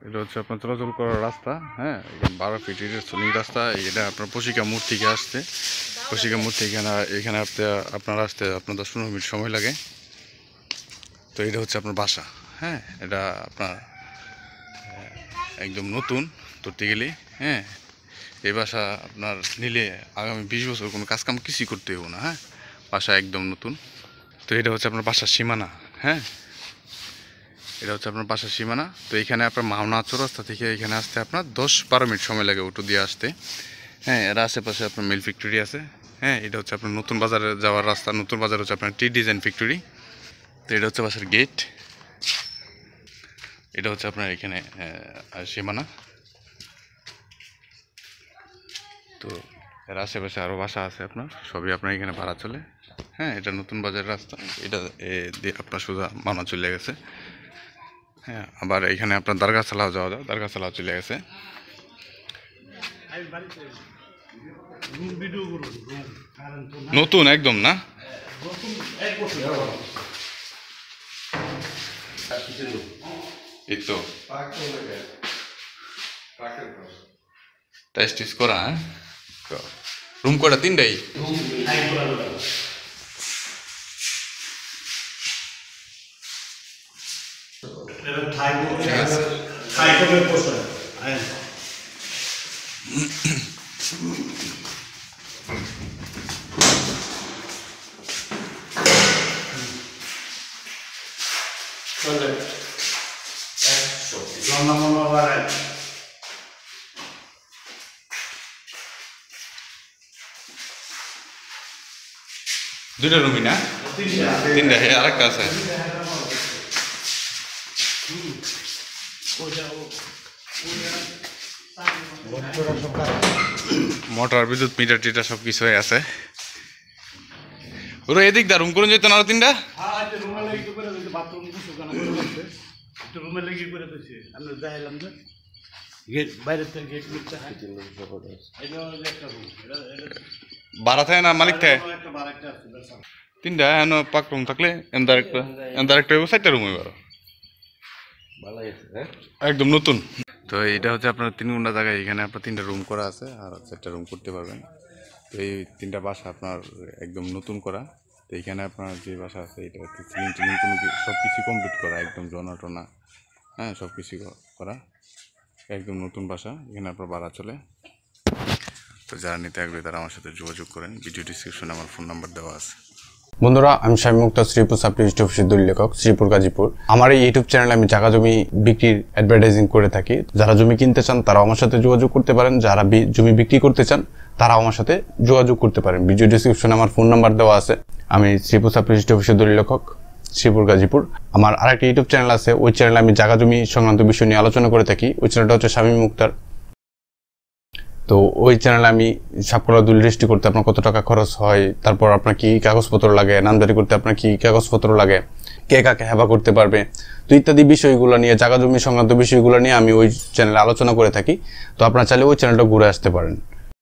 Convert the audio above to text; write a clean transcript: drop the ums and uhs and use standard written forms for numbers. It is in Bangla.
এটা হচ্ছে আপনার চলাচল করার রাস্তা, হ্যাঁ, 12 ফিট সোলিং রাস্তা। এটা আপনার পশিকা মোড় থেকে আসতে, পশিকা মোড় থেকে এখানে আপনার আসতে আপনার 10-15 মিনিট সময় লাগে। তো এটা হচ্ছে আপনার বাসা, হ্যাঁ, এটা আপনার একদম নতুন ধরতে গেলে, হ্যাঁ। এই বাসা আপনার নিলে আগামী 20 বছর কোনো কাজকাম কিছুই করতে হবো না, হ্যাঁ, বাসা একদম নতুন। তো এটা হচ্ছে আপনার বাসার সীমানা, হ্যাঁ, এটা হচ্ছে আপনার বাসার সীমানা। তো এখানে আপনার মাওনা চৌরাস্তা থেকে এখানে আসতে আপনার 10-12 মিনিট সময় লাগে অটো দিয়ে আসতে, হ্যাঁ। এর আশেপাশে আপনার মিল ফ্যাক্টরি আছে, হ্যাঁ। এটা হচ্ছে আপনার নতুন বাজারে যাওয়ার রাস্তা, নতুন বাজার হচ্ছে আপনার টি ডিজাইন ফ্যাক্টরি। তো এটা হচ্ছে বাসার গেট, এটা হচ্ছে আপনার এখানে সীমানা। তো এর আশেপাশে আরও বাসা আছে আপনার, সবই আপনার এখানে ভাড়া চলে, হ্যাঁ। এটা নতুন বাজারের রাস্তা, এটা আপনার সোজা মানা চলে গেছে, হ্যাঁ। আবার এখানে আপনার দারগাছালাও যাওয়া যায়, দারগাছালাও চলে গেছে। নতুন একদম না, এই তো টেস্টিস করা, হ্যাঁ। রুম কটা? 3টাই। দুইটা রুমই না? 3টা, হ্যাঁ, আরেকটা আছে। মোটর, বিদ্যুৎ, মিটার টিটার সব কিছু আছে। ওরা এদিক দা রুম করে যেত না? আরো 3টা ভাড়া থাকে না, মালিক থাকে? 3টা এখন পাক রুম থাকলে এমদার একটা 4টা রুম হইবার একদম নতুন। তো এটা হচ্ছে আপনার 3 গুণা জায়গায়, এখানে আপনার 3টা রুম করা আছে আর 4টা রুম করতে পারবেন। তো এই 3টা বাসা আপনার একদম নতুন করা। তো এইখানে আপনার যে বাসা আছে এটা হচ্ছে সিলিং টিলিং কোনো সব কিছু কমপ্লিট করা, একদম জনা টনা, হ্যাঁ, সব কিছু করা, একদম নতুন বাসা। এখানে আপনার ভাড়া চলে। তো যারা নিতে আগ্রহী তারা আমার সাথে যোগাযোগ করেন, ভিডিও ডিসক্রিপশনে আমার ফোন নাম্বার দেওয়া আছে। বন্ধুরা, আমি শামীম মুক্তার, শ্রীপুর সাপ্লিমেন্ট অফিসের দলীয় লেখক, শ্রীপুর গাজীপুর। আমার এই ইউটিউব চ্যানেলে আমি জায়গা জমি বিক্রির অ্যাডভার্টাইজিং করে থাকি। যারা জমি কিনতে চান তারাও আমার সাথে যোগাযোগ করতে পারেন, যারা জমি বিক্রি করতে চান তারাও আমার সাথে যোগাযোগ করতে পারেন। ভিডিও ডিসক্রিপশনে আমার ফোন নাম্বার দেওয়া আছে। আমি শ্রীপুর সাপ্লিমেন্ট অফিসের দলীয় লেখক, শ্রীপুর গাজীপুর। আমার আরেকটা ইউটিউব চ্যানেল আছে, ওই চ্যানেলে আমি জায়গা জমি সংক্রান্ত বিষয় নিয়ে আলোচনা করে থাকি। ওই চ্যানেলটা হচ্ছে শামীম মুক্তার। তো ওই চ্যানেলে আমি সাবকলা দলিল রেজিস্ট্রি করতে আপনার কত টাকা খরচ হয়, তারপর আপনার কি কাগজপত্র লাগে, নামজারি করতে আপনার কি কাগজপত্র লাগে, কে কাকে হেবা করতে পারবে, তো ইত্যাদি বিষয়গুলো নিয়ে, জায়গা জমি সংক্রান্ত বিষয়গুলো নিয়ে আমি ওই চ্যানেলে আলোচনা করে থাকি। তো আপনারা চাইলে ওই চ্যানেলটা ঘুরে আসতে পারেন।